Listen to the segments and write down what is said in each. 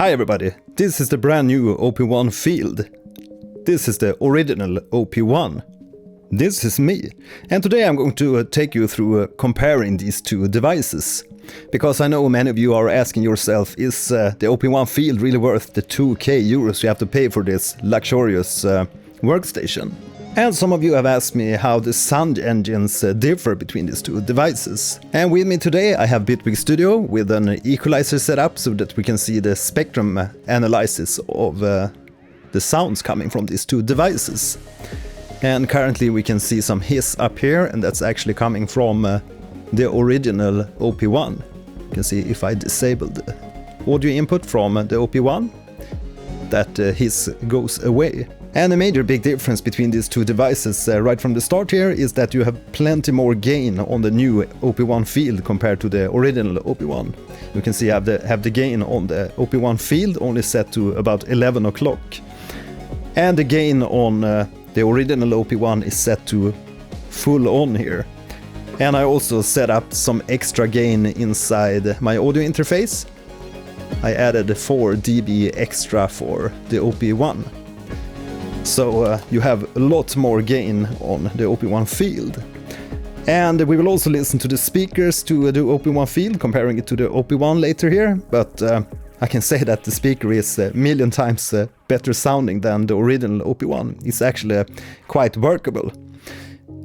Hi everybody, this is the brand new OP-1 field. This is the original OP-1. This is me, and today I'm going to take you through comparing these two devices. Because I know many of you are asking yourself, is the OP-1 field really worth the 2k euros you have to pay for this luxurious workstation? And some of you have asked me how the sound engines differ between these two devices. And with me today I have BITWIG Studio with an equalizer set up so that we can see the spectrum analysis of the sounds coming from these two devices. And currently we can see some hiss up here, and that's actually coming from the original OP-1. You can see if I disable the audio input from the OP-1, that hiss goes away. And a major big difference between these two devices right from the start here is that you have plenty more gain on the new OP-1 field compared to the original OP-1. You can see I have the gain on the OP-1 field only set to about 11 o'clock. And the gain on the original OP-1 is set to full on here. And I also set up some extra gain inside my audio interface. I added 4 dB extra for the OP-1. So you have a lot more gain on the OP-1 field. And we will also listen to the speakers to the OP-1 field, comparing it to the OP-1 later here. But I can say that the speaker is a million times better sounding than the original OP-1. It's actually quite workable.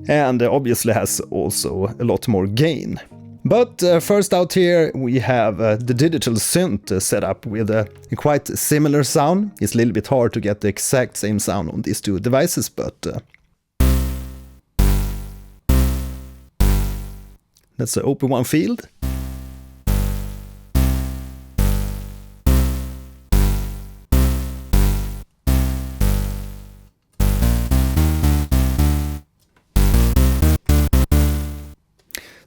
And obviously has also a lot more gain. But first out here we have the digital synth set up with a quite similar sound. It's a little bit hard to get the exact same sound on these two devices, but that's the OP-1 field.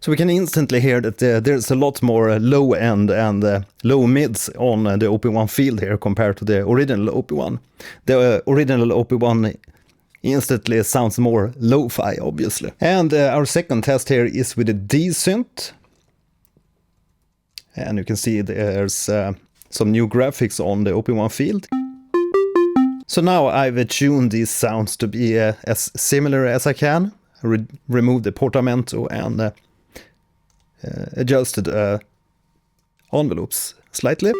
So we can instantly hear that there's a lot more low end and low mids on the OP-1 field here compared to the original OP-1. The original OP-1 instantly sounds more lo-fi, obviously. And our second test here is with the D-synth. And you can see there's some new graphics on the OP-1 field. So now I've tuned these sounds to be as similar as I can. Remove the portamento and adjusted envelopes slightly.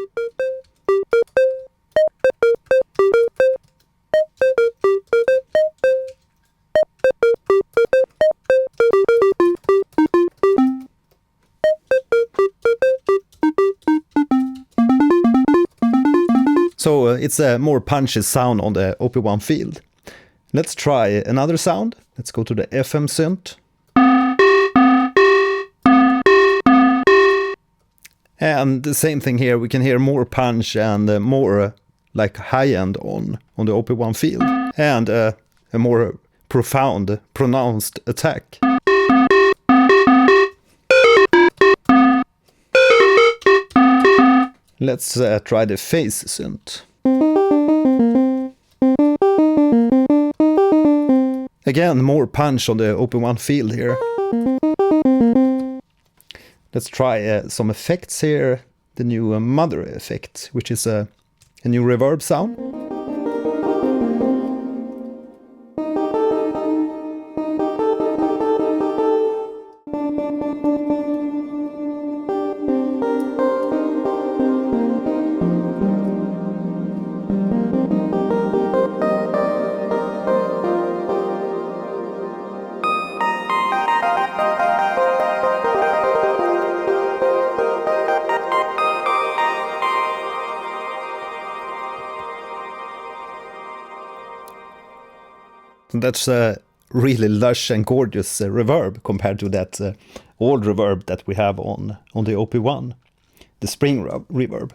So it's a more punchy sound on the OP-1 field. Let's try another sound. Let's go to the FM synth. And the same thing here, we can hear more punch and more like high-end on the OP-1 field. And a more profound, pronounced attack. Let's try the phase synth. Again, more punch on the OP-1 field here. Let's try some effects here. The new mother effect, which is a new reverb sound. That's a really lush and gorgeous reverb compared to that old reverb that we have on the OP-1, the spring reverb.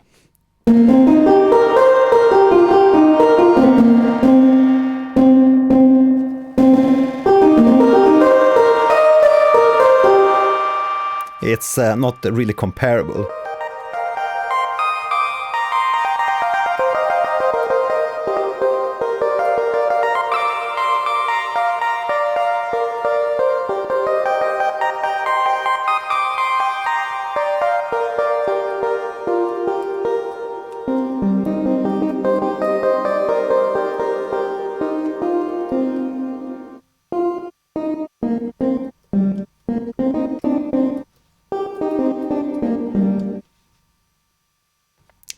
It's not really comparable.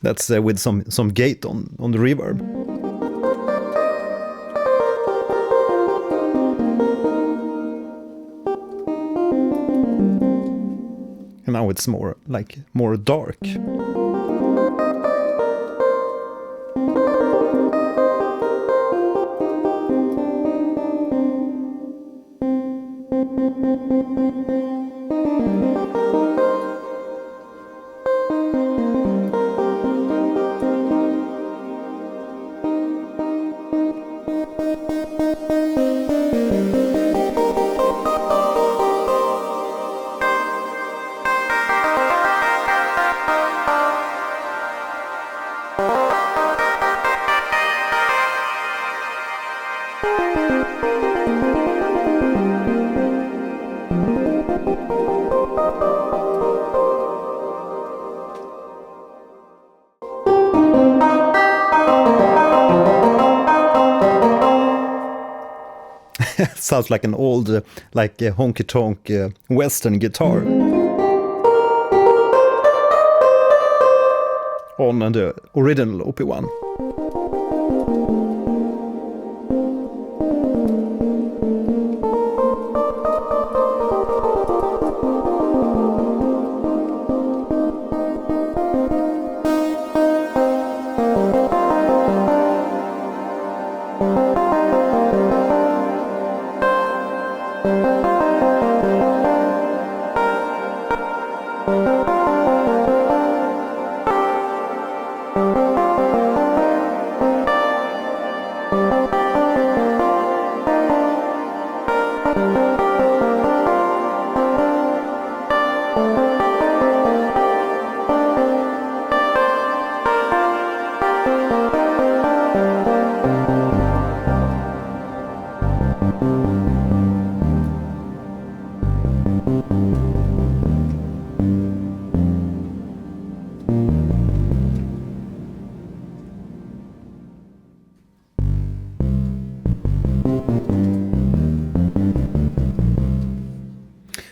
That's with some gate on the reverb. And now it's more dark. Sounds like an old, honky-tonk Western guitar. On the original OP-1.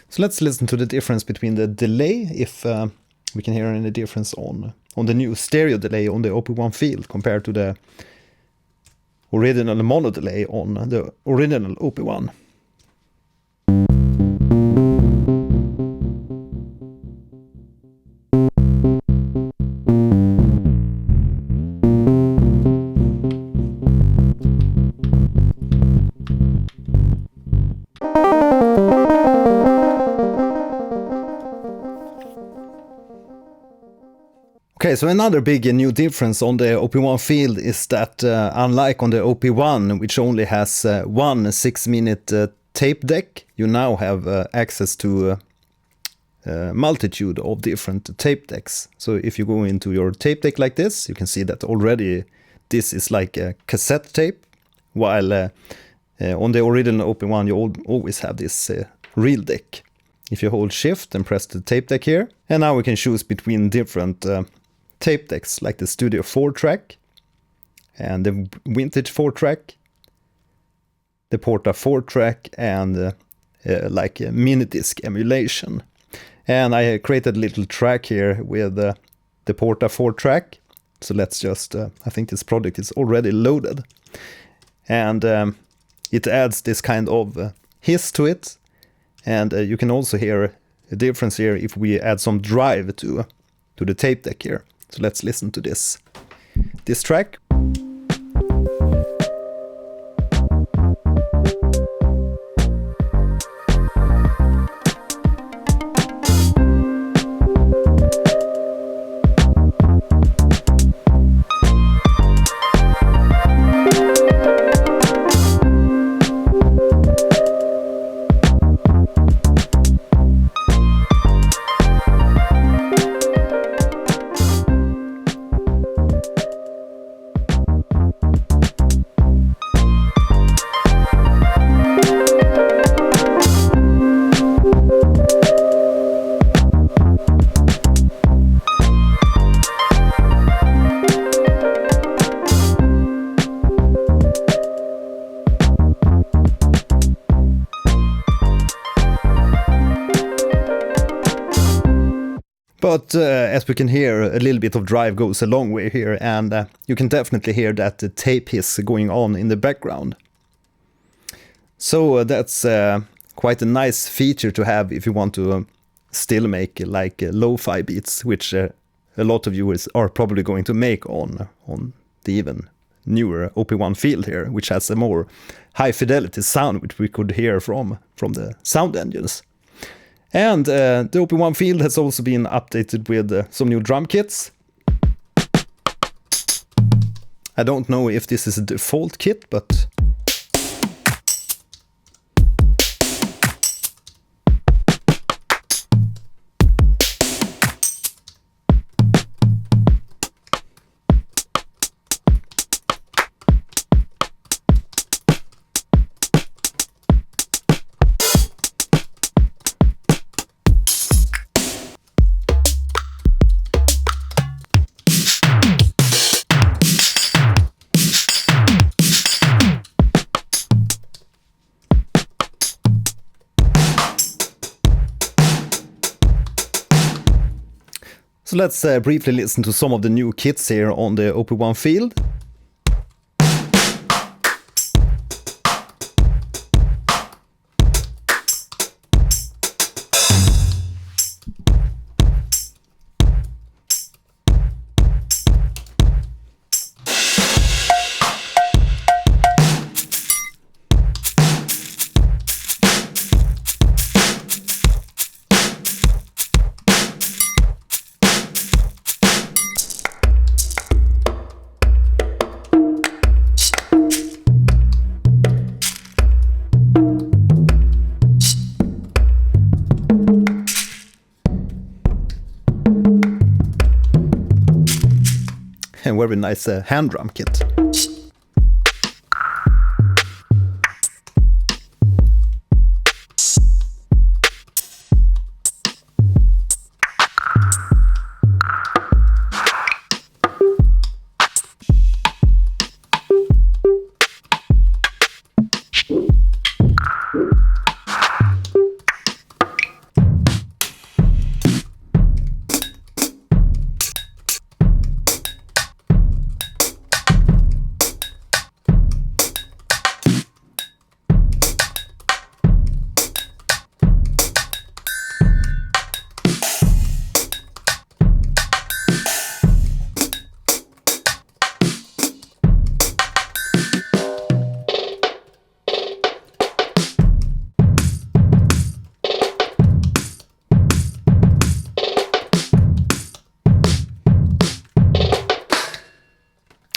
So let's listen to the difference between the delay, if we can hear any difference on the new stereo delay on the OP-1 field compared to the original mono delay on the original OP-1. Okay, so another big new difference on the OP-1 field is that unlike on the OP-1, which only has one 6-minute tape deck, you now have access to a multitude of different tape decks. So if you go into your tape deck like this, you can see that already this is like a cassette tape, while on the original OP-1 you always have this reel deck. If you hold shift and press the tape deck here, and now we can choose between different tape decks, like the Studio 4-track and the Vintage 4-track, the Porta 4-track, and like a mini disc emulation. And I created a little track here with the Porta 4-track. So let's just, I think this project is already loaded. And it adds this kind of hiss to it. And you can also hear a difference here if we add some drive to the tape deck here. So let's listen to this track. But as we can hear, a little bit of drive goes a long way here, and you can definitely hear that the tape hiss going on in the background. So that's quite a nice feature to have if you want to still make like lo-fi beats, which a lot of viewers are probably going to make on the even newer OP-1 Field here, which has a more high fidelity sound, which we could hear from the sound engines. And the OP-1 Field has also been updated with some new drum kits. I don't know if this is a default kit, but so let's briefly listen to some of the new kits here on the OP-1 Field. A very nice hand drum kit.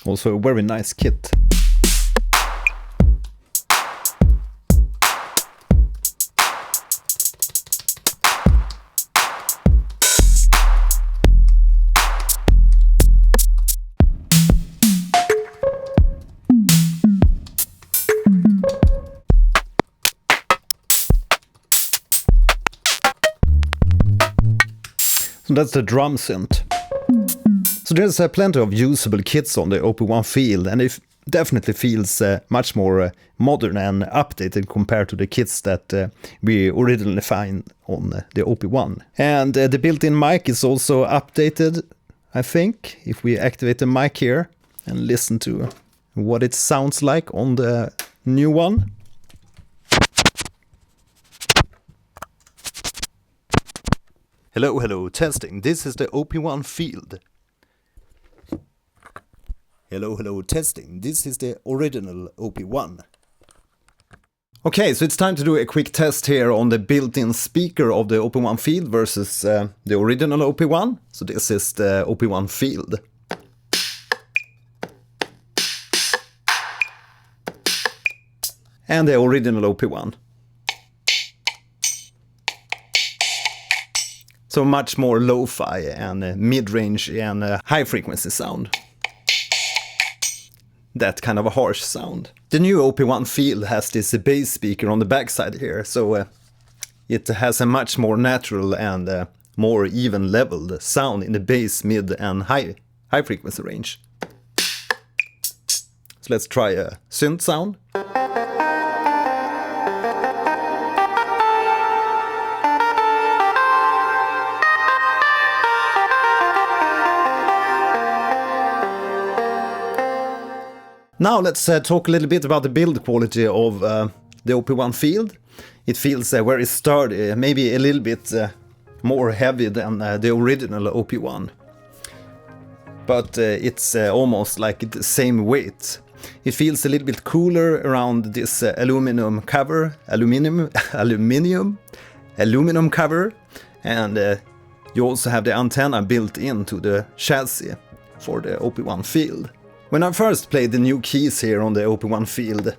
Also a very nice kit. So that's the drum synth. So there's plenty of usable kits on the OP-1 Field, and it definitely feels much more modern and updated compared to the kits that we originally find on the OP-1. And the built-in mic is also updated, I think, if we activate the mic here and listen to what it sounds like on the new one. Hello, hello, testing. This is the OP-1 Field. Hello, hello, testing. This is the original OP-1. Okay, so it's time to do a quick test here on the built-in speaker of the OP-1 Field versus the original OP-1. So this is the OP-1 Field. And the original OP-1. So much more lo-fi and mid-range and high-frequency sound. That kind of a harsh sound. The new OP-1 Field has this bass speaker on the backside here, so it has a much more natural and more even leveled sound in the bass, mid and high frequency range. So let's try a synth sound. Now let's talk a little bit about the build quality of the OP-1 field. It feels very sturdy, maybe a little bit more heavy than the original OP-1. But it's almost like the same weight. It feels a little bit cooler around this aluminum cover, aluminum cover, and you also have the antenna built into the chassis for the OP-1 field. When I first played the new keys here on the OP-1 field,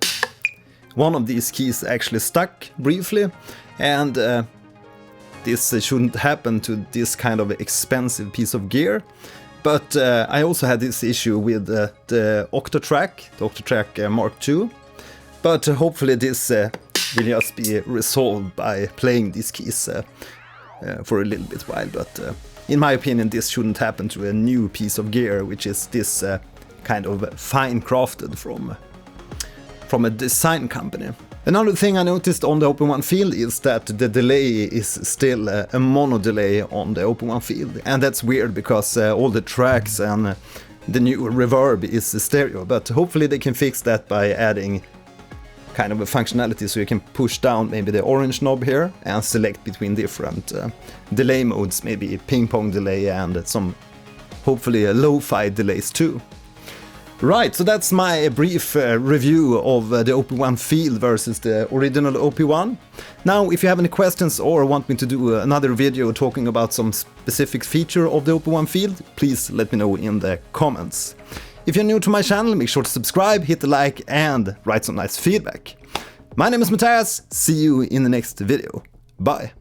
one of these keys actually stuck briefly, and this shouldn't happen to this kind of expensive piece of gear. But I also had this issue with the Octatrack Mark II. But hopefully this will just be resolved by playing these keys for a little bit while. But in my opinion, this shouldn't happen to a new piece of gear, which is this kind of fine crafted from a design company. Another thing I noticed on the OP-1 field is that the delay is still a mono delay on the OP-1 field, and that's weird because all the tracks and the new reverb is stereo, but hopefully they can fix that by adding kind of a functionality so you can push down maybe the orange knob here and select between different delay modes, maybe ping pong delay and some hopefully lo-fi delays too. Right, so that's my brief review of the OP-1 field versus the original OP-1. Now, if you have any questions or want me to do another video talking about some specific feature of the OP-1 field, please let me know in the comments. If you're new to my channel, make sure to subscribe, hit the like and write some nice feedback. My name is Mattias, see you in the next video. Bye!